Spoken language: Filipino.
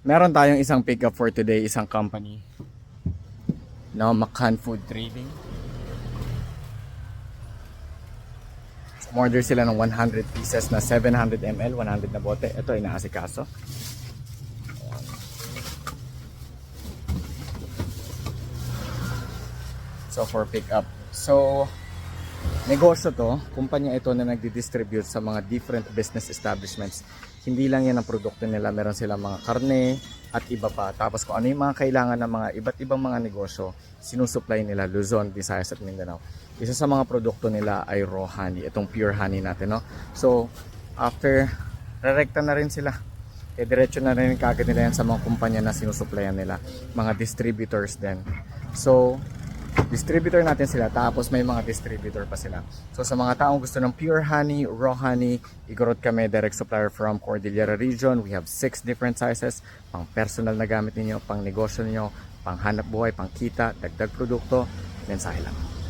Meron tayong isang pickup for today, isang company. No, Macan Food Trading. Order sila ng 100 pieces na 700 ml, 100 na bote. Ito, inaasikaso. So, for pickup. So, negosyo to, kumpanya ito na nagdi-distribute sa mga different business establishments. Hindi lang yan ang produkto nila, meron silang mga karne at iba pa. Tapos kung ano yung mga kailangan ng mga iba't ibang mga negosyo, sinusupply nila Luzon, Visayas at Mindanao. Isa sa mga produkto nila ay raw honey, itong pure honey natin, no? So, after, rerekta na rin sila. E diretso na rin kagad nila yan sa mga kumpanya na sinusupplyan nila, mga distributors din. So, distributor natin sila, tapos may mga distributor pa sila. So sa mga taong gusto ng pure honey, raw honey, Igorot kami, direct supplier from Cordillera region. We have 6 different sizes, pang personal na gamit ninyo, pang negosyo ninyo, pang hanap buhay, pang kita, dagdag produkto, mensahe lang.